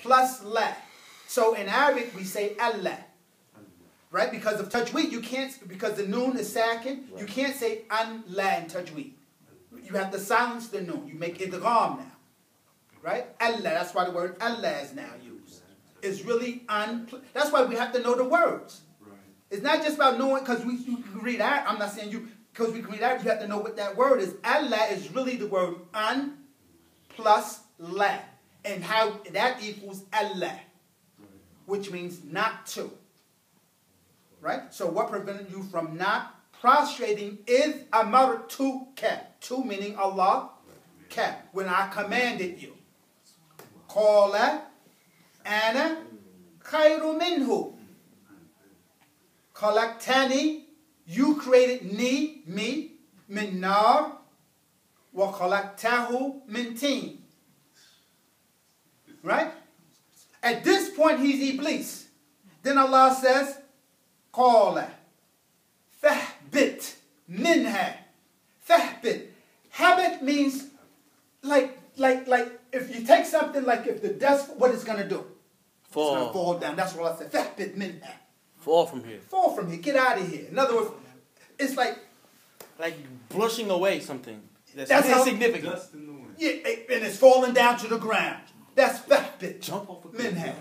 plus la. So in Arabic we say Allah. Right? Because of tajweed, you can't, because the noon is sakin, you can't say an la in tajweed. You have to silence the noon. You make idgham now. Right? Allah, that's why the word Allah is now used. It's really that's why we have to know the words. Right. It's not just about knowing, because you can read Arabic. I'm not saying you, because we can read Arabic, you have to know what that word is. Allah is really the word an plus la. And how that equals Allah, which means not to. Right? So what prevented you from not prostrating is amartuka. To meaning Allah. Ka. When I commanded you. Qala ana khayru minhu. Khalaqtani. You created me, min nar. Wa khalaqtahu min teen. Right? At this point he's Iblis. Then Allah says, قال فاهبط منها. فاهبط. Habit means like if you take something, like if the desk, what it's going to do? Fall. It's going to fall down. That's what I said. فاهبط منها. Fall from here. Fall from here. Get out of here. In other words, it's like brushing away something that's insignificant. Yeah, and it's falling down to the ground. That's فاهبط. Jump off a cliff. منها.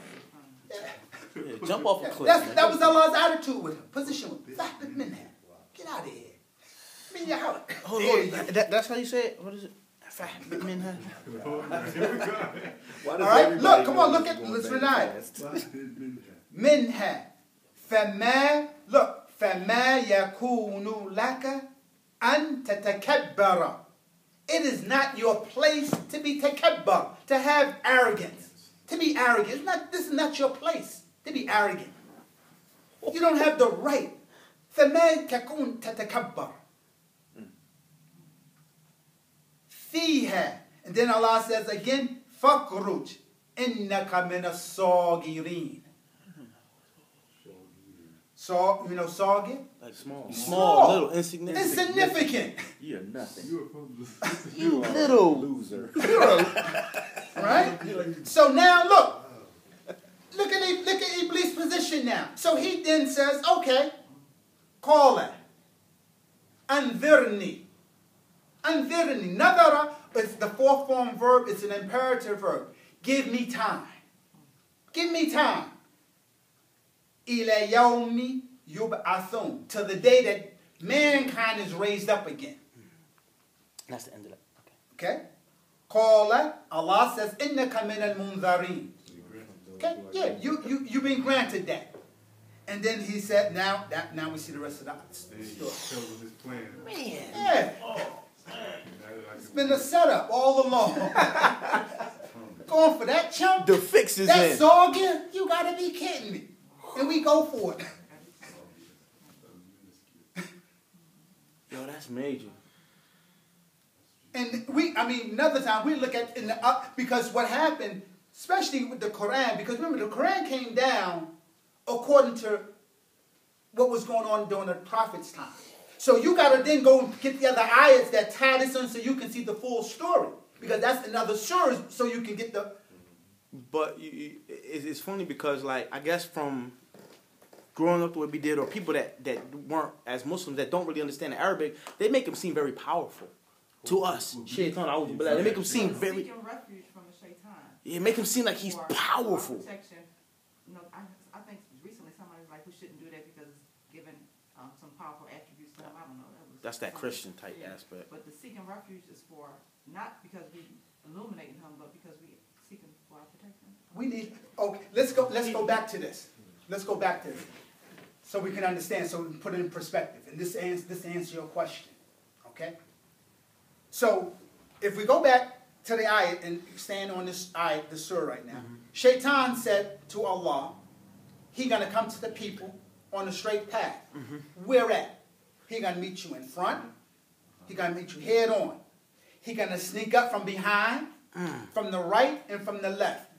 Yeah, jump off a cliff. That was Allah's attitude with him. Position with him. Get out of here. I mean, hold on. That's how you say it? What is it? All right, look, come on, let's read it. Minha. فما, look, فما يكون لك أن تتكبر. It is not your place to be takabbar, to have arrogance. To be arrogant. This is not your place to be arrogant. You don't have the right. فَمَا تَكُونْ تَتَكَبَّرْ فِيهَا. And then Allah says again, فَقْرُجْ إِنَّكَ مِنَ الصَّاغِرِينَ. So, you know, sagir? Like small, little, insignificant. Insignificant. You're nothing. You are a little loser. Right? So now look at Iblis' position now. So he then says, okay, qala, anzirni. Anzirni. Nadara is the fourth form verb. It's an imperative verb. Give me time. Give me time. Ila yawmi yub'athun. To the day that mankind is raised up again. That's the end of that. Okay? Qala, Allah says, innaka min al-munzarin. Okay? Yeah, you've been granted that. And then he said, now we see the rest of that story. Man. Yeah. It's been a setup all along. Going for that chump. The fix is that in. Sorghum, you gotta be kidding me. And we go for it. Yo, that's major. And another time we look at because what happened, especially with the Quran, because remember the Quran came down according to what was going on during the Prophet's time. So you got to then go and get the other ayats that tie this on so you can see the full story. Because that's another surah, so you can get the... But it's funny because, like, I guess from growing up the way we did, or people that weren't as Muslims, that don't really understand the Arabic, they make him seem very powerful. To us. Shaitan, they make him seem very... Seeking refuge from the shaitan. Yeah, make him seem like he's powerful. Protection. You know, I think recently somebody was like, we shouldn't do that because it's given some powerful attributes to him. I don't know. That's that Christian type aspect. But the seeking refuge is for, not because we illuminating him, but because we seeking for our protection. We need... Okay, let's go back to this. Let's go back to this. So we can understand, so we can put it in perspective. And this answers your question. Okay? So, if we go back to the ayat and stand on this ayat, the surah right now. Shaitan said to Allah, he going to come to the people on a straight path. Where at? He going to meet you in front. He going to meet you head on. He going to sneak up from behind, from the right, and from the left.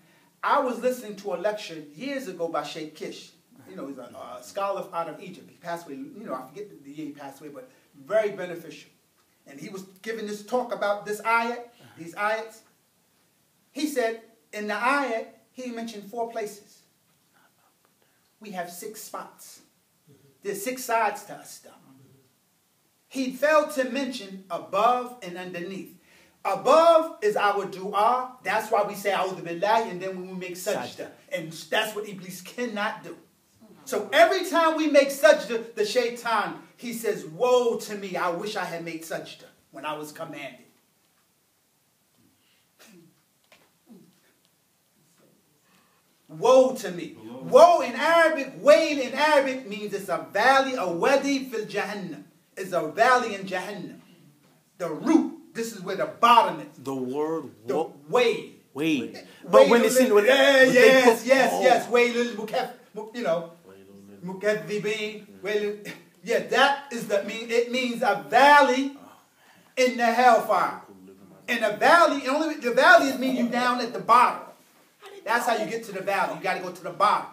I was listening to a lecture years ago by Sheikh Kish. You know, he's a scholar out of Egypt. He passed away, you know, I forget the year he passed away, but very beneficial. And he was giving this talk about this ayat, these ayats. He said, in the ayat, He mentioned 4 places. We have 6 spots. There's 6 sides to us, though. He failed to mention above and underneath. Above is our dua. That's why we say A'udhu Billahi, and then when we make sajda. And that's what Iblis cannot do. So every time we make sajda, the shaitan, he says, woe to me, I wish I had made sajda when I was commanded. Woe to me. Woe in Arabic, wail in Arabic means it's a valley, a wadi fil Jahannam. It's a valley in Jahannam. The root, this is where the bottom is. The word The wail. wade. But when it's in, yes, wailul mukaf, you know, mukadhibin. Yeah, that is it means a valley in the hellfire. And a valley, the valley means you down at the bottom. That's how you get to the valley. You got to go to the bottom.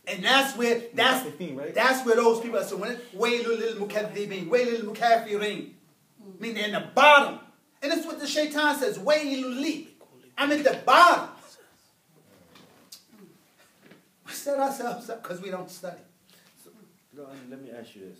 And that's where those people are. So when it's wailul lil mukadhibin, wailul mukafirin, mean they're in the bottom. And that's what the shaitan says, wailul li. I'm at the bottom. We set ourselves up because we don't study. So, let me ask you this.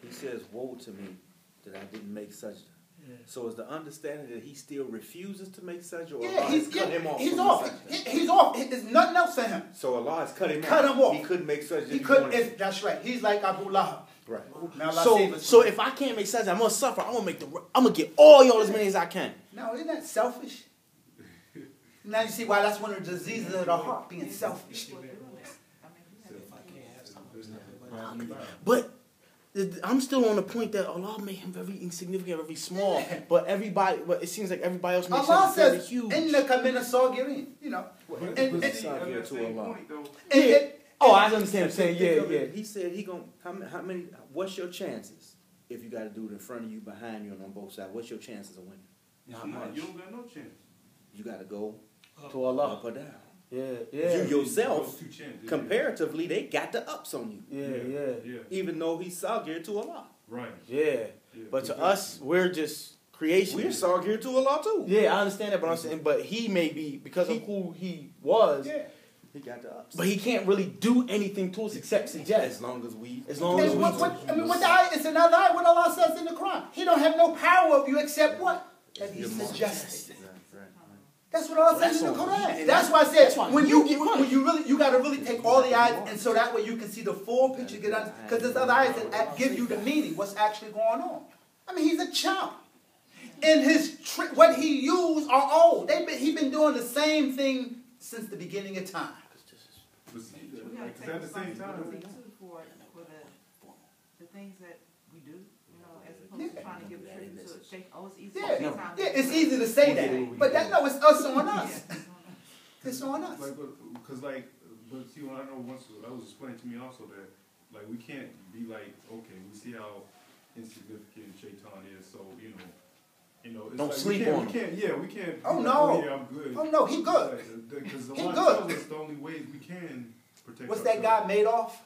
He says, woe to me that I didn't make sajda. Yeah. So is the understanding that he still refuses to make sajda? Or Yeah, he's cut him off. He's off. He's off. There's nothing else for him. So Allah has cut him off. He couldn't make sajda. He couldn't. That's right. He's like Abu Lahab. Right. Now, so if I can't make sajda, I'm gonna suffer. I'm gonna get all y'all as many as I can. No, isn't that selfish? Now you see why that's one of the diseases of the heart, being selfish. But I'm still on the point that Allah made him very insignificant, very small. But it seems like everybody else makes Allah him very says, huge. "Innaka min as-sagirin." You know. I understand him saying, yeah. He said how many? What's your chances if you got to do it in front of you, behind you, and on both sides? What's your chances of winning? Not much. You don't got no chance. You got to go to Allah. Up or down. Yeah. You yourself, comparatively, they got the ups on you. Yeah. Even though he's sagir to Allah. Right. Yeah. But to us, we're just creation. We're sagir to Allah too. Yeah, I understand that, but I'm saying, but he may be, because of who he was, he got the ups. but he can't really do anything to us except suggest. As long as we. It's another ayah. What Allah says in the Quran, He don't have no power of you except what? That He suggested. That's what Allah says in the Quran. That's why I said you got to really take all the ayahs, and so that way you can see the full picture. Because there's other ayahs that give you the meaning, what's actually going on. I mean, he's a child. And what he used are old. He's been doing the same thing since the beginning of time. At the same time, for the things that we do, as opposed to trying to give tribute to a sheikh. Oh, it's easy. It's easy to say that, but it's us on us. It's on us. Because but see, I know once that was explained to me also that we can't be like, okay, we see how insignificant Shaitan is, so it's don't sleep on him. We can't. Oh no! Yeah, I'm good. Oh no, he good. Because he good. tells us the only ways we can protect. What's that guy made off?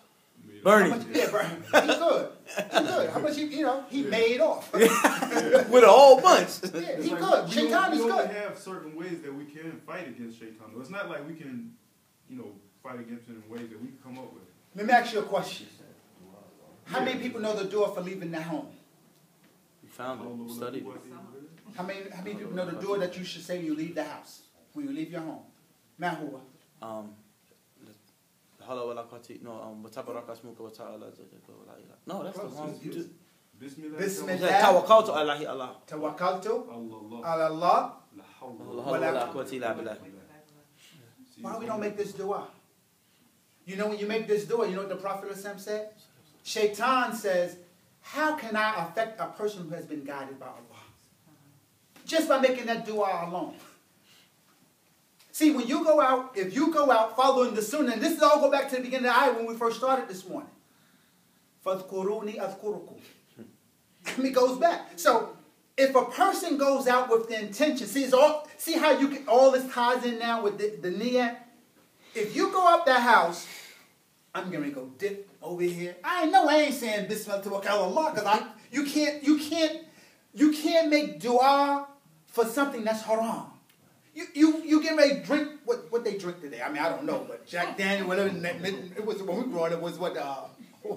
Bernie. Bernie. He good. He good. How much he made off with a whole bunch. Yeah, he good. Shaitan is good. We only have certain ways that we can fight against Shaitan. It's not like we can, fight against him in ways that we can come up with. Let me ask you a question. How many people know the door for leaving their home? You found it. Studied it. How many people know the door that you should say when you leave the house, when you leave your home? Mahua. No, that's the wrong. Bismillah. Tawakkaltu ala Allah. Tawakkaltu ala Allah. Why we don't make this dua? When you make this dua, you know what the Prophet said? Shaitan says, how can I affect a person who has been guided by Allah? Just by making that dua alone. See, when you go out, if you go out following the sunnah, and this is all go back to the beginning of the ayah when we first started this morning. فَاذْكُرُونِي أَذْكُرُكُمْ. It goes back. So, if a person goes out with the intention, see how you can, all this ties in now with the niyyah? If you go up that house, I'm going to go dip over here. I ain't saying Bismillah tawakkal Allah, because you can't make dua for something that's haram. You getting ready to drink what they drink today. I mean, I don't know, but Jack Daniel, whatever. It was when we grew up. It was what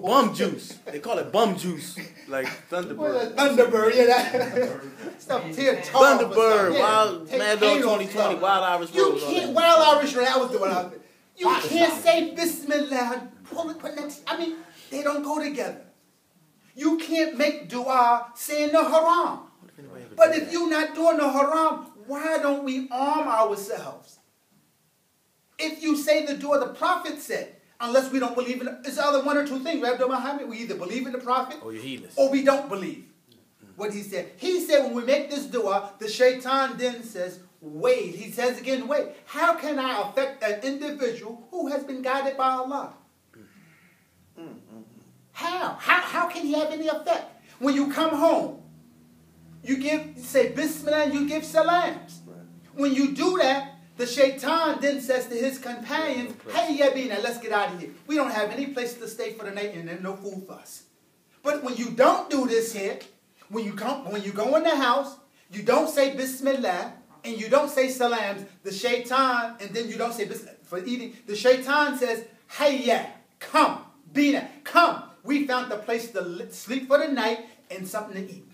bum juice. They call it bum juice, like Thunderbird. Thunderbird, yeah, that stuff. Thunderbird, Wild Mad Dog 2020, Wild Irish You Rose. can't Wild Irish Rose. I was doing it. You can't say Bismillah. Pull it next. I mean, they don't go together. You can't make dua saying the haram. But if you're not doing the haram, why don't we arm ourselves? If you say the dua the Prophet said, unless we don't believe in it, it's either one or two things, right, Abdur-Rahman? We either believe in the Prophet or you're heedless, or we don't believe what he said. He said when we make this dua, the shaitan then says, wait. He says again, wait. How can I affect an individual who has been guided by Allah? How can he have any effect? When you come home, you say Bismillah and you give salams. When you do that, the shaitan then says to his companions, hey, Yabina, let's get out of here. We don't have any place to stay for the night and there's no food for us. But when you don't do this here, when you go in the house, you don't say Bismillah and you don't say salams, the shaitan, and then you don't say Bismillah for eating, the shaitan says, hey, come, Bina, come. We found the place to sleep for the night and something to eat.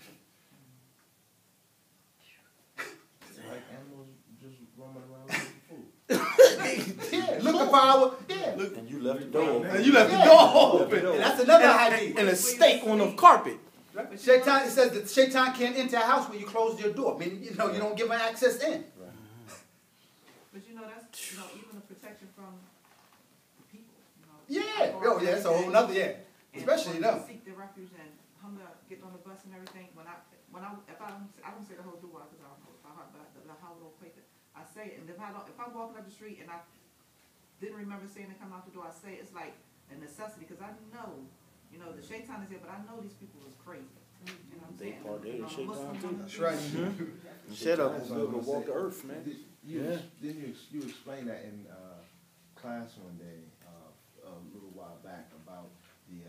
Yeah, looking for our, yeah. Look, and you left the door open. And you left the door open. And that's another hadith. And a steak on the carpet. Right? Shaitan, it says that shaitan can't enter a house when you close your door. I mean, you don't give him access in. But that's, even the protection from the people. Yeah, that's a whole nother, Especially them. Seek the refuge and get on the bus and everything. I don't say the whole dua because I don't know if I heart, but the how little quick I say it. And if I'm walking up the street and I didn't remember saying it come out the door, I say it's like a necessity because I know, the shaitan is here, but I know these people is crazy. You know what I'm saying? That's right. Shut up. We're gonna walk the earth, man. Didn't you explain that in class one day a little while back about the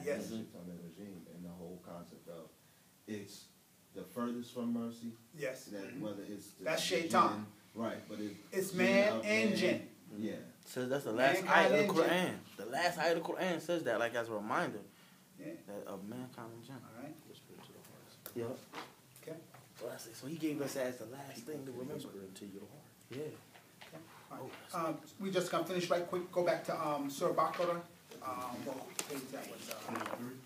yes. regime and the whole concept of it's the furthest from mercy. Yes. That whether it's that's shaitan. Right, but it's man and jinn. Yeah. So that's the last ayat of the Quran. The last ayat of the Quran says that, like as a reminder, that of mankind and jinn. All right. Yep. Okay. So he gave us as the last thing to remember into your heart. Yeah. Okay. We just gonna finish right quick. Go back to Surah Baqarah. What page that was?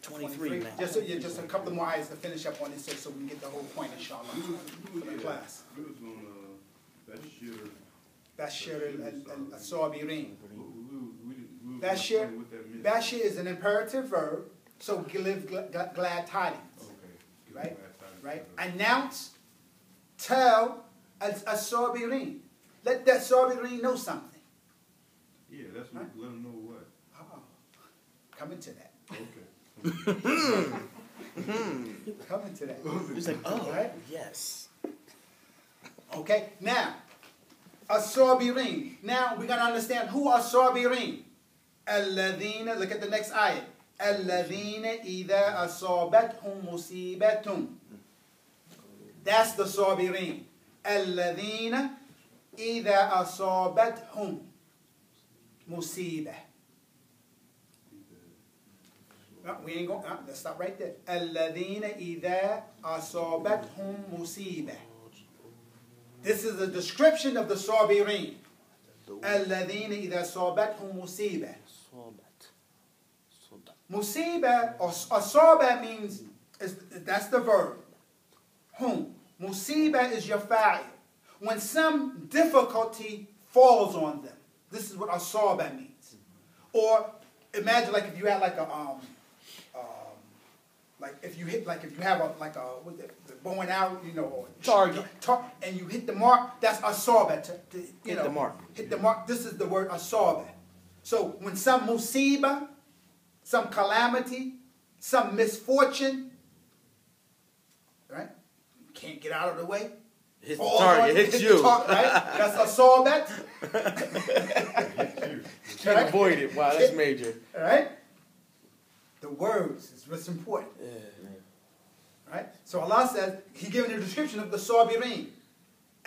23 now. Just a couple more ayahs to finish up on this, so we can get the whole point, inshallah, for the class. Bashir al-Sabirin. Bashir is an imperative verb, so give glad tidings. Right? Right? Announce, tell as-Sabirin. Let that Sabirin know something. Yeah, that's what, let them know what. Oh, coming to that. Okay. Coming to that. It's like, right? Yes. Okay, now, as-Sabirin. Now we're going to understand who are Sabirin. Alladhina, look at the next ayah. Alladhina idha asabathum musibatun. That's the Sabirin. Alladhina idha asabathum musibah. No, we ain't going. Let's stop right there. Alladhina idha asabathum musibah. This is a description of the Sabirin. Alladhina idha asabathum musibah. Musibah or asaba means that's the verb. Whom? Musibah is your fa'il. When some difficulty falls on them. This is what asaba means. Or imagine like if you had like a if you have the bow and arrow, or target, and you hit the mark, that's asaba. Hit the mark. Hit the mark. This is the word asaba. So when some musibah, some calamity, some misfortune, right? You can't get out of the way. Hit the target, hits you. Right? That's asabat. Can't avoid it. Wow, that's major. All right? The words is what's important. Yeah. Right? So Allah says, He given a description of the Sabirin.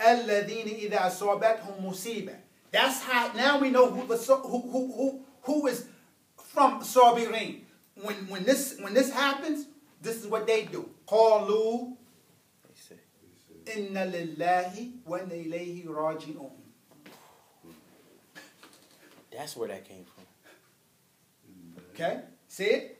الَّذِينَ إِذَا أَصَابَتْهُمْ مُصِيبَةٌ. That's how, now we know who is from Sabirin. When this happens, this is what they do. قَالُوا إِنَّ لِلَّهِ وَإِنَّ إِلَيْهِ رَاجِعُونَ. That's where that came from. Okay? See it?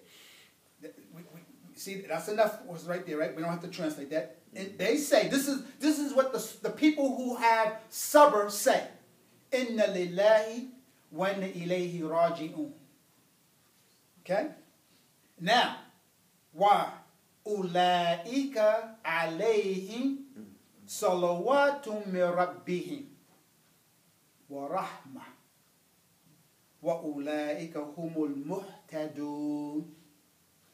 See, that's enough was right there, right? We don't have to translate that. And they say, this is what the people who have sabr say. Inna lillahi wa inna ilayhi raji'un. Okay? Now, why? Ulaika alayhim salawatum min rabbihim wa rahmah wa ulaika humul muhtadun.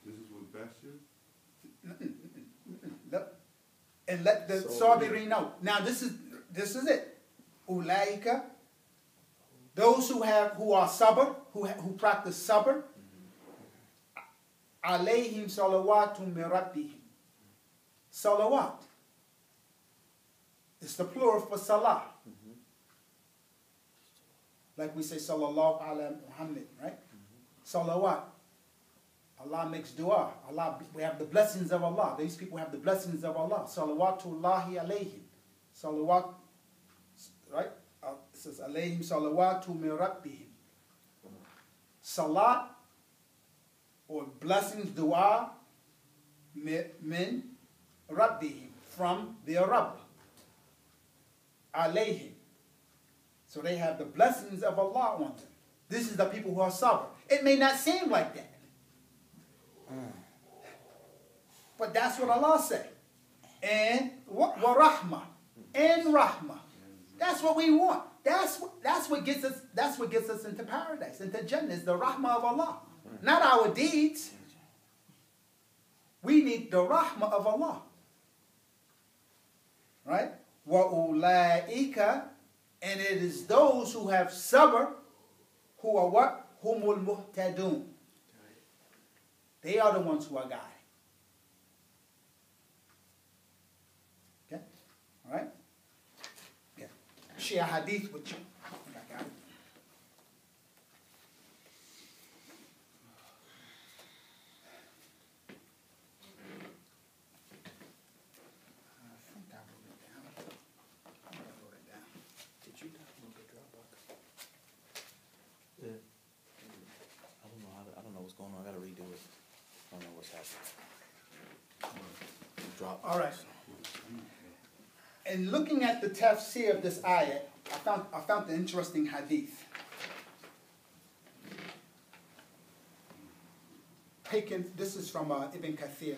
This is what Bashir? And let the Sabirin know. Now this is it. Ulaika, those who are sabr, who practice sabr, alayhim salawatum min rabbihim. Salawat. It's the plural for salah. Like we say sallallahu ala Muhammad, right? Salawat. Allah makes dua. Allah, we have the blessings of Allah. These people have the blessings of Allah. Salawatullahi alayhim. Salawat, right? It says alayhim salawatu min rabbihim. Salat, or blessings, dua, min rabbihim, from their Rabb. Alayhim. So they have the blessings of Allah on them. This is the people who are sabr. It may not seem like that. But that's what Allah said. And wa rahmah. And rahmah. That's what we want. That's what gets us into paradise, into Jannah, is the rahmah of Allah. Not our deeds. We need the rahmah of Allah. Right? Wa ulaika, and it is those who have sabr, who are what? Humul muhtadun. They are the ones who are guided. Okay? All right? Yeah. Share hadith with you. I got it. I think I wrote it down. I wrote it down. Did you download the Dropbox? Yeah. I don't know what's going on. I gotta redo it. I don't know what's happening. Drop. All right. And looking at the tafsir of this ayah, I found the interesting hadith. This is from Ibn Kathir.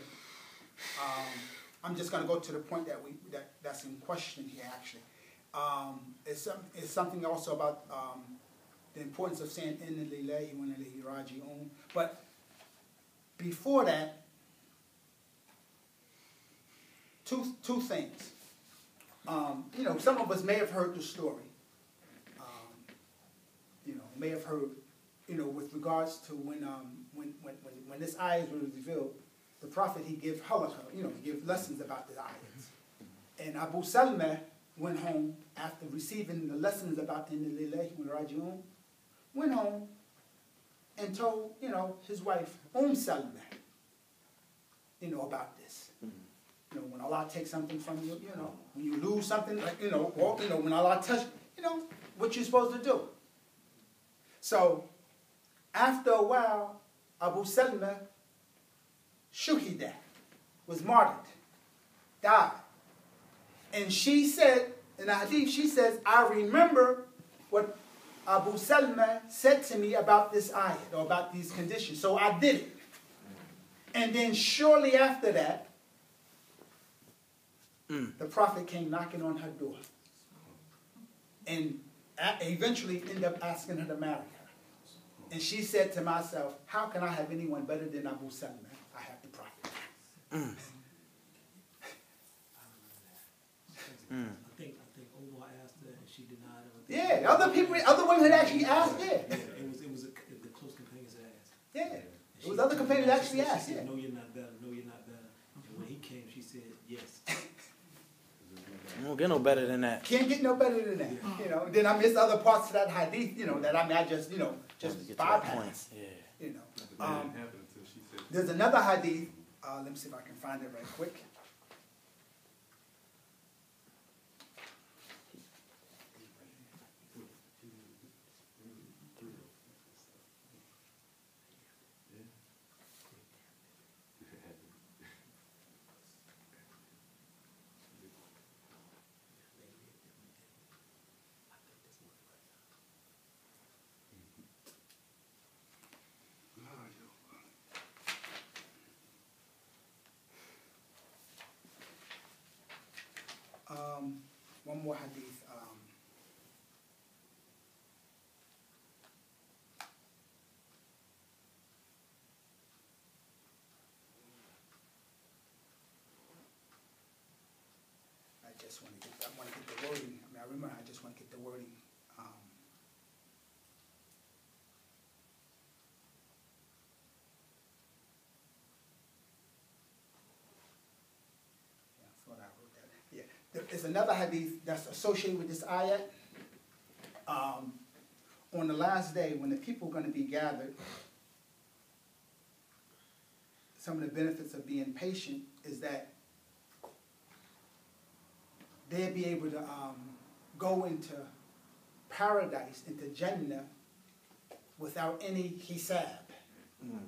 I'm just going to go to the point that's in question here. Actually, it's something also about the importance of saying Inna lillahi wa inna ilayhi raji'un. But before that, two things. Some of us may have heard the story. May have heard, with regards to when this ayah was revealed, the Prophet, he gave halakha, he gave lessons about the ayahs. And Abu Salma went home after receiving the lessons about Inna lillahi wa raji'un, went home and told, his wife, Salma, about this. When Allah takes something from you, when you lose something, like, or, when Allah touches, what you're supposed to do. So, after a while, Abu Salma, shuhida, was martyred, died. And she said, in the hadith, she says, I remember what Abu Salma said to me about this ayat, or about these conditions. So I did it. And then shortly after that, the Prophet came knocking on her door. And eventually ended up asking her to marry her. And she said to myself, how can I have anyone better than Abu Salma? I have the Prophet. I think Omar asked her and she denied her. Yeah, other women had actually asked, yeah. It was the close companions that asked. Yeah. It was other companions that actually asked, She said, yeah. no, you're not better, no, you're not better. And when he came, she said, yes. Don't get no better than that. Can't get no better than that. You know. Then I missed other parts of that hadith. You know that I just just Get to that point. bypass. Yeah. You know. That didn't happen until she said. There's another hadith. Let me see if I can find it right quick. One more hadith. I just want to get the wording. I remember I just want to get the wording. Yeah, I thought I wrote that. Yeah. There's another hadith that's associated with this ayat. On the last day, when the people are going to be gathered, some of the benefits of being patient is that they'll be able to go into paradise, into Jannah, without any hisab.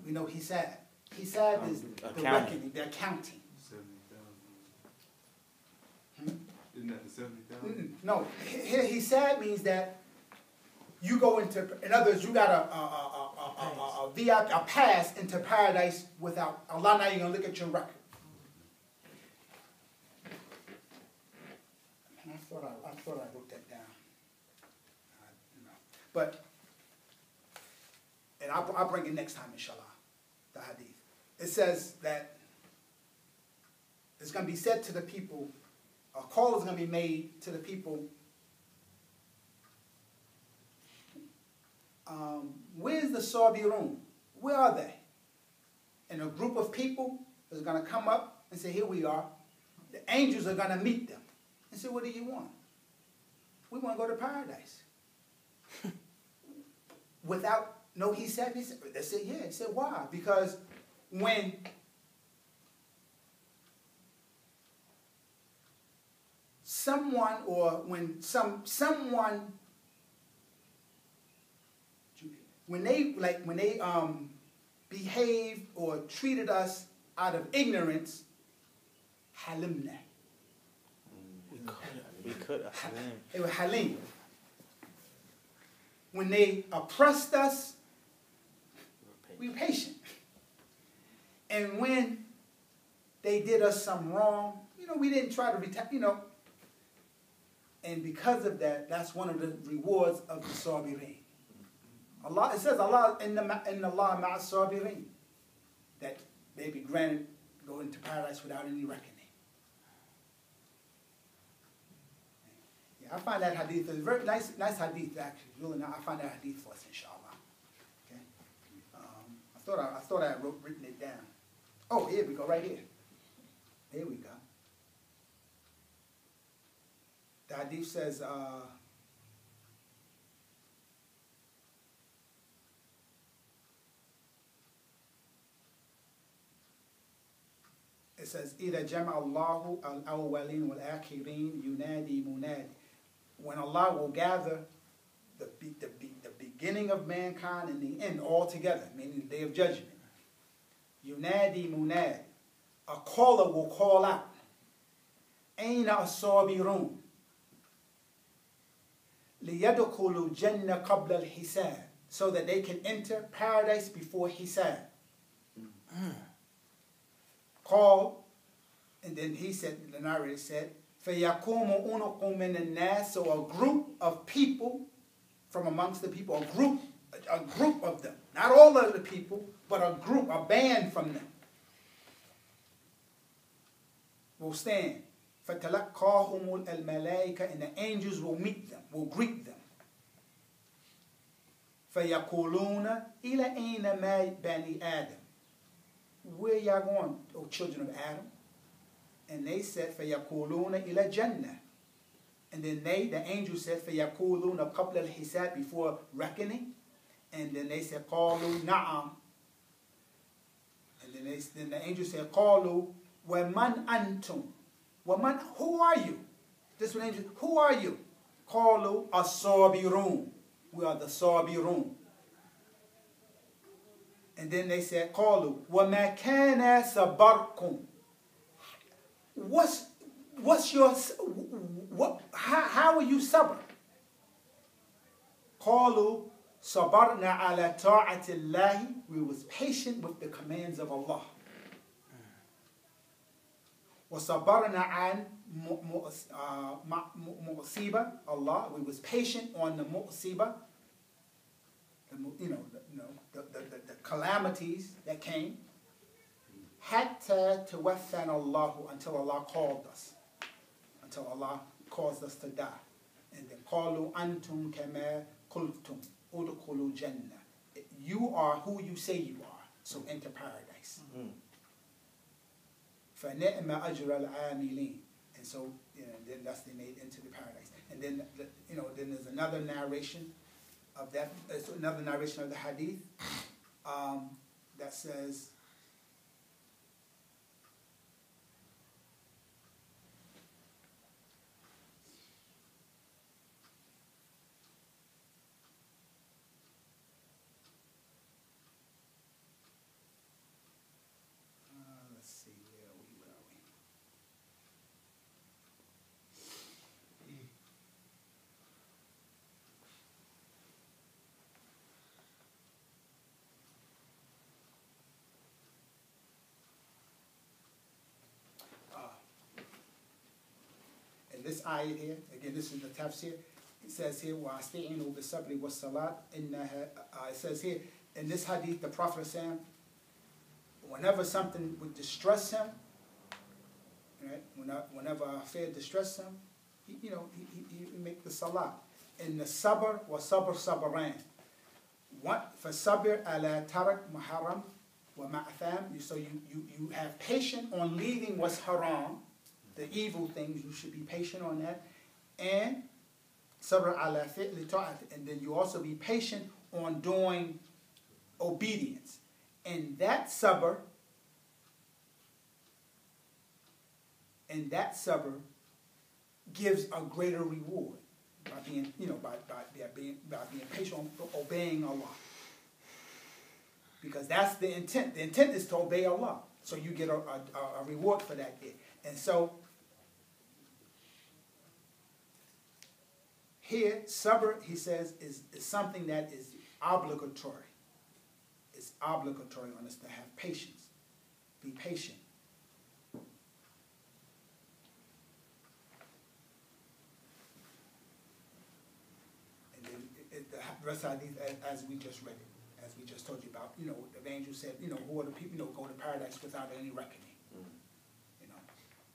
We know hisab. Hisab is the reckoning, the accounting. 70,000. Isn't that the 70,000? No, here hisab means that you go into, in other words, you got a VIP, a pass into paradise without Allah. Now you're gonna look at your record. I thought I wrote that down. But, and I'll bring it next time, inshallah, the hadith. It says that it's going to be said to the people, a call is going to be made to the people, where's the Sabirun? Where are they? And a group of people is going to come up and say, here we are. The angels are going to meet them and say, what do you want? We want to go to paradise. Without, no, he said, they said, yeah. He said, why? Because when someone, or when someone, when they behaved or treated us out of ignorance, halimna. We could. They were halim. When they oppressed us, we were patient. And when they did us some wrong, we didn't try to retaliate, And because of that, that's one of the rewards of the sabirin. Allah, it says Allah in Allah ma'a sabirin, that they be granted go into paradise without any reckoning. Yeah, I find that hadith is very nice hadith actually. Really, I find that hadith for us, inshallah. Okay. I thought I had written it down. Oh, here we go, right here. Here we go. The hadith says, it says, إِذَا جَمَعَ اللَّهُ الْأَوَّلِينَ وَالْآخِرِينَ يُنَادِي مُنَادِ. When Allah will gather the beginning of mankind and the end all together, meaning the day of judgment. Yunadi munad. A caller will call out. Aina as-sabirun. لِيَدْخُلُوا الْجَنَّةَ قَبْلَ الْحِسَابِ. So that they can enter paradise before hisab. Call, and then he said, the narrator said, فَيَقُومُ أُنُقٌ مِنَ النَّاسِ. So a group of people from amongst the people, a group of them, not all of the people, but a group, a band from them, will stand. فَتَلَقَّاهُمُ الْمَلَائِكَةُ. And the angels will meet them, will greet them. فَيَقُولُونَ إِلَى أَيْنَ مَا بَنِي آدَمَ. Where y'all going, O children of Adam? And they said, فَيَقُولُونَ إِلَى جَنَّةِ. And then the angel said, فَيَقُولُونَ قَبْلَ الْحِسَابِ, before reckoning. And then they said, قَالُوا نَعَمْ. And then the angel said, قَالُوا وَمَنْ أَنْتُمْ. وَمَنْ, who are you? This one angel, who are you? قَالُوا الصَّابِرُونَ. We are the Sabirun. And then they said, قَالُوا وَمَا كَانَ صَبَرْكُمْ. What's your, how are you sabr? قَالُوا صَبَرْنَا عَلَى طَاعَةِ اللَّهِ. We was patient with the commands of Allah. وَصَبَرْنَا عَنْ مُصِيبَةِ Allah. We was patient on the mu'sibah, the calamities that came. حَتَّى تَوَفَّنَا اللَّهُ, until Allah called us. Until Allah caused us to die. And then قَالُوا أَنْتُمْ كَمَا قُلْتُمْ أُدْخُلُوا جَنَّةً. You are who you say you are, so enter paradise. فَنِعْمَ أَجْرَ الْعَامِلِينَ. And so, then thus they made into the paradise. And then, then there's another narration of that, another narration of the hadith that says, this ayah here, again, this is the tafsir. It says here, وَأَسْتَعِينُوا بِالصَّبْرِ وَالصَّلَاةِ إِنَّهَا. It says here, in this hadith, the Prophet said, whenever something would distress him, right? Whenever a affair distress him, he make the salah. In the sabr, وَصَبْرْ صَبْرَانِ. For sabr ala tarak muharram wa ma'atham. So you have patience on leaving what's haram, the evil things. You should be patient on that. And sabr ala fi'li ta'at. And then you also be patient on doing obedience. And that sabr gives a greater reward by being, by being patient on obeying Allah. Because that's the intent. The intent is to obey Allah. So you get a reward for that. And so here, sabr, he says, is something that is obligatory. It's obligatory on us to have patience. Be patient. And then the rest of these, as we just read it, as we just told you about, the angel said, who are the people, go to paradise without any reckoning.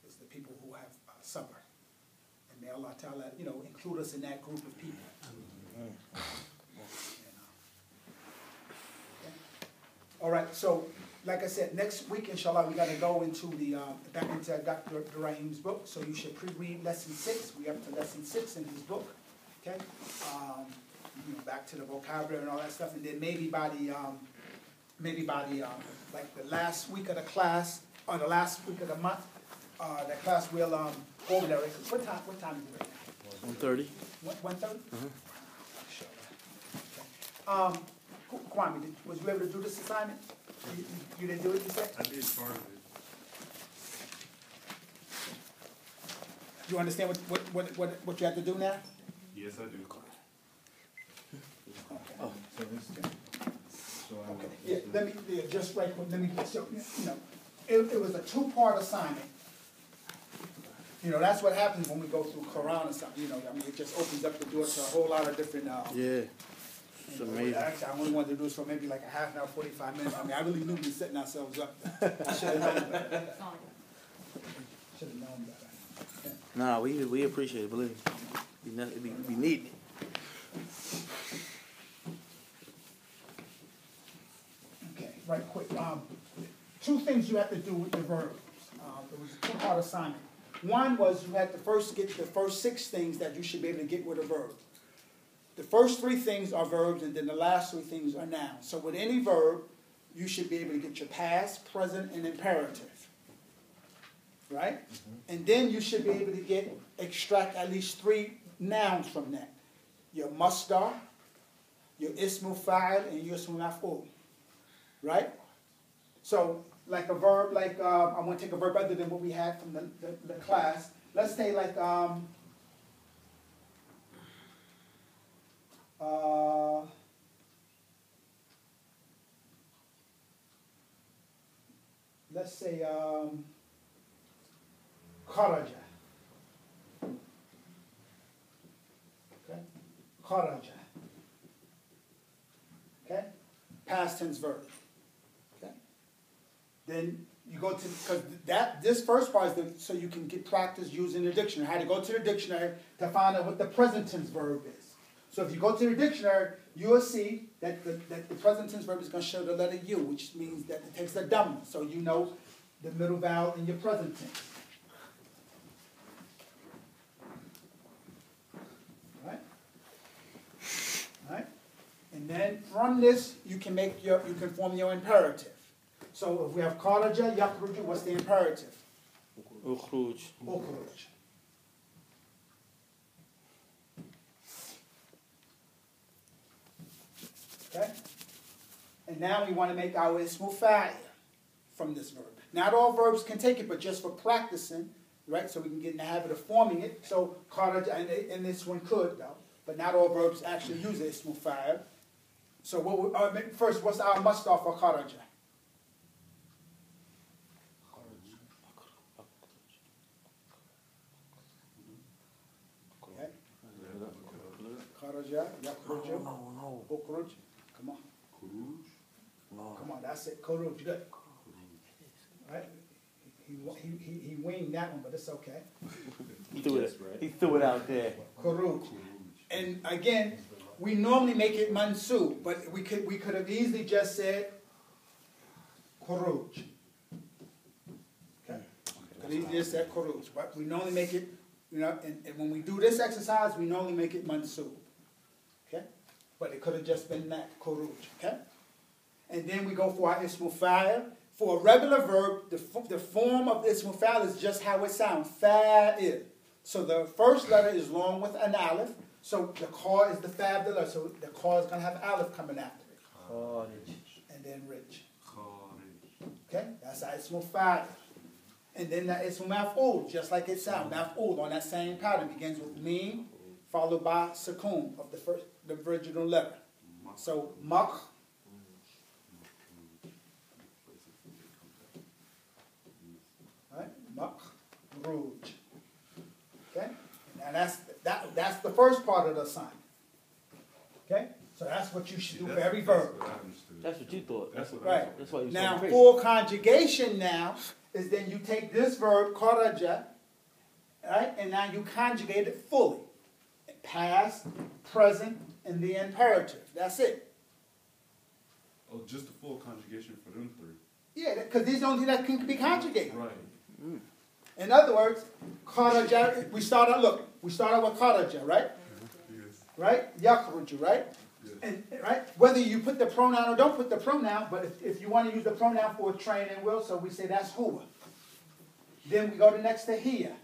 It's the people who have sabr. And may Allah Ta'ala, include us in that group of people. All right, so like I said, next week, inshallah, we're going to go into back into Dr. Abdur-Rahim's book. So you should pre-read lesson 6. We're up to lesson 6 in his book. Okay, back to the vocabulary and all that stuff, and then maybe by the like the last week of the class or the last week of the month, the class will go over there. What time is it right now? 1:30. 1:30. Sure. Kwame, was you able to do this assignment? You didn't do it, you said? I did part of it. You understand what you have to do now? Yes, I do. Okay. Oh, so this. So Okay. Yeah, just right quick. Let me show it was a 2-part assignment. That's what happens when we go through Quran or something. It just opens up the door to a whole lot of different. Yeah. It's amazing. Actually, I only wanted to do this for maybe like a half an hour, 45 minutes. I really knew we were setting ourselves up. I should have known better. Should have known better. Nah, we appreciate it. Believe me, we need it. Okay, right quick. 2 things you have to do with the verbs. It was a 2-part assignment. One was you had to first get the first 6 things that you should be able to get with a verb. The first 3 things are verbs, and then the last 3 things are nouns. So with any verb, you should be able to get your past, present, and imperative. Right? And then you should be able to extract at least 3 nouns from that. Your masdar, your ismu fa'il, and your ismu maf'ul. Right? So, like a verb, like, I want to take a verb other than what we had from the class. Let's say like, let's say, kharaja. Okay? Kharaja. Okay? Past tense verb. Okay? Then you go to, because this first part is so you can get practice using the dictionary. I had to go to the dictionary to find out what the present tense verb is. So if you go to the dictionary, you will see that the present tense verb is going to show the letter U, which means that it takes a dhamma. So you know the middle vowel in your present tense. Right? Right? And then from this, you can form your imperative. So if we have kharaja, yakhruju, what's the imperative? Ukhruj. Ukhruj. Okay? And now we want to make our ismu fa'il from this verb. Not all verbs can take it, but just for practicing, right? So we can get in the habit of forming it. So kharaja, and this one could though, but not all verbs actually use ismu fa'il. So first, what's our masdar for kharaja? Okay. Kharaja, yakhruju, ukhruj. Come on. Come on, that's it. Khuruj, good. Right? He winged that one, but it's okay. He threw it out there. Khuruj. And again, we normally make it mansub, but we could have easily just said khuruj. Okay? Could easily just said khuruj. But we normally make it, and when we do this exercise, we normally make it mansub. Okay? But it could have just been that, khuruj. Okay? And then we go for our ismu fa'il. For a regular verb, the form of ismu fa'il is just how it sounds, fa'il. So the first letter is long with an aleph. So the kha is the fa of the letter. So the kha is going to have aleph coming after it. And then rich. Okay? That's our ismu fa'il. And then the ismu maf'ul, just like it sounds, maf'ul on that same pattern. Begins with mim, followed by sukoon of the original letter. So mak. Makhruj. Okay? And that's the first part of the assignment. Okay? So that's what you should do for every verb. That's what you thought. That's what, right. That's why you now, so full conjugation now is then you take this verb, kharaja, right? And now you conjugate it fully. Past, present, and the imperative. That's it. Oh, just the full conjugation for them 3. Yeah, because these are the only things that can be conjugated. Right. In other words, kharaja, we start out with kharaja, right? Yes. Right? Yakhruju, right? Yes. And, right? Whether you put the pronoun or don't put the pronoun, but if you want to use the pronoun for train and will, so we say that's huwa. Then we go to next to hiya.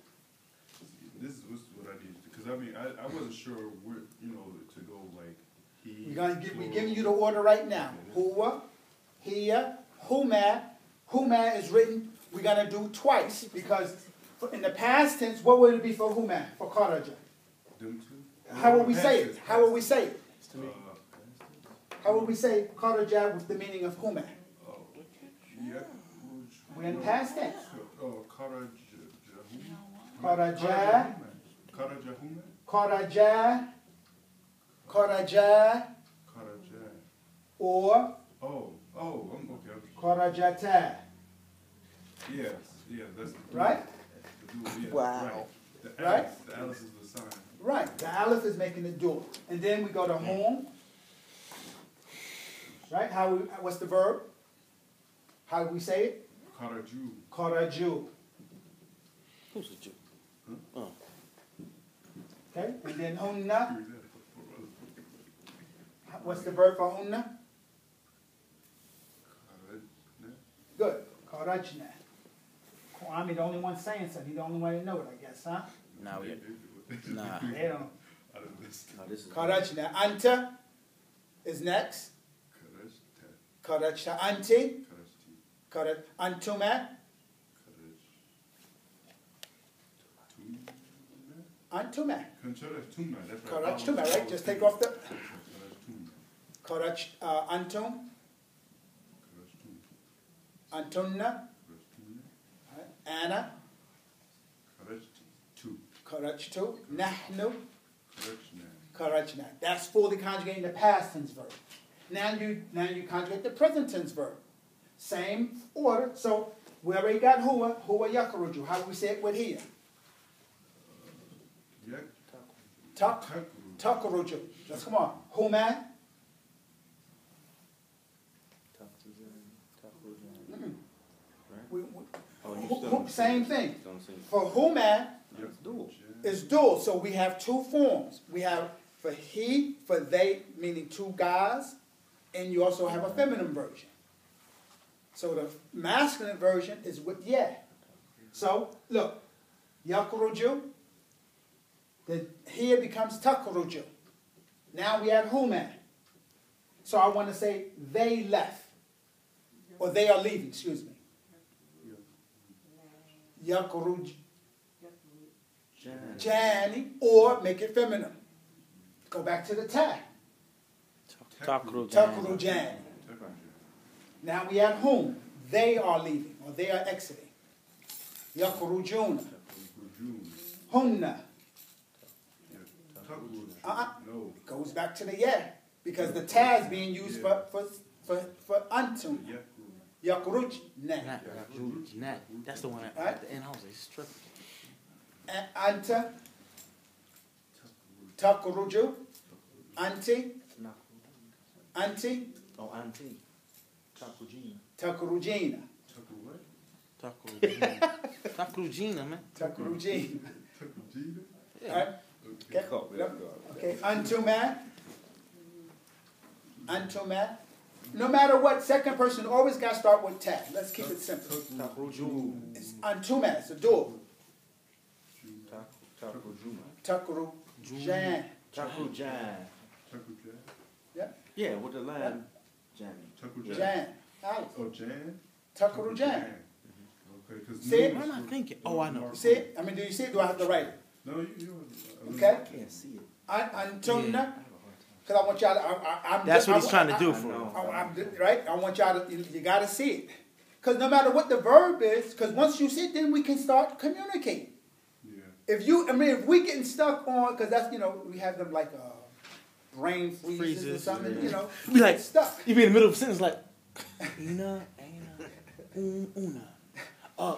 This is what I need, because I mean, I wasn't sure where, to go like he. We're giving you the order right now. Huwa, hiya, huma. Huma is written, we're going to do twice, because in the past tense, what would it be for huma, for kharaja? Them 2? How will we say it? How will we say it? How will we say kharaja with the meaning of huma? We're in past tense. Kharaja. Kharaja. Kharaja. Or okay. kharajata. Yes, that's right. Wow. Right. The Alice is the sign. Right. The aleph is making the dual, and then we go to home. Right. What's the verb? How do we say it? Kharaju. Kharaju. Who's a Jew? Okay, and then hunna. What's the verb for hunna? Good. Kharajna. Kwame, the only one saying something. He's the only one that know it, I guess, huh? Nah. They don't. Oh, this is Kharajna. Anta is next. Kharajta. Anti. Kharaj. Antuma. Antuma. Kharajtuma, right? Just take off the. Kharaj. Antum. Antunna. Anna. Kharajtu. Nahnu. Kharajna. That's fully conjugating the past tense verb. Now you conjugate the present tense verb. Same order. So we already got huwa yakaruju. How do we say it with here? Takaruju. Just come on. Huma. Same thing. For huma is dual. So we have two forms. We have for he, for they, meaning two guys, and you also have a feminine version. So the masculine version is with yeah. So look, yakuruju. The here becomes takuruju. Now we have huma. So I want to say they left, or they are leaving. Excuse me. Yakuruj. Jani, or make it feminine. Go back to the tag. Takurujan. Now we have whom? They are leaving, or they are exiting. Yakurujuna. Hunna. Goes back to the yeah, because the tag is being used for antum. Yakuruj. That's the one at the end. I was like, stripping. Anta. Takuruju. Anti. Anti. Oh, auntie. Takurujina. Takurujina. Takurujina, man. Takurujina. Yeah. Right? Okay. Antuma. Antuma. No matter what, second person always got to start with tag. Let's keep it simple. It's antuma. It's a dual. Takurujan. Takurujan. Yeah. Yeah, with the line. Jan. Jan. Oh, Jan? Takurujan. Okay, because See it? What am I thinking? Oh, I know. See it? I mean, do you see it? Do I have to write it? No, you Okay. I can't see it. Antuna. Because I want y'all to. That's what he's trying to do for right? I want y'all to. You got to see it. Because no matter what the verb is, because once you see it, then we can start communicating. If we getting stuck on, because that's, we have them like brain freezes or something, You be like stuck. You be in the middle of a sentence like, una,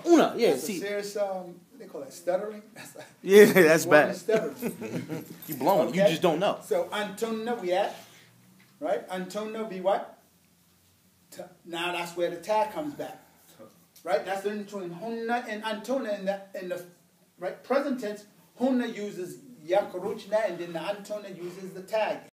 una, yeah. That's See, a serious, they call that stuttering. yeah, that's bad. Stuttering. You blowing? Okay. You just don't know. So Antuna we at, right? Antuna be what? Now that's where the tag comes back, right? That's the difference between hunna and antuna in the right present tense. Hunna uses yakurujna, and then the antuna uses the tag.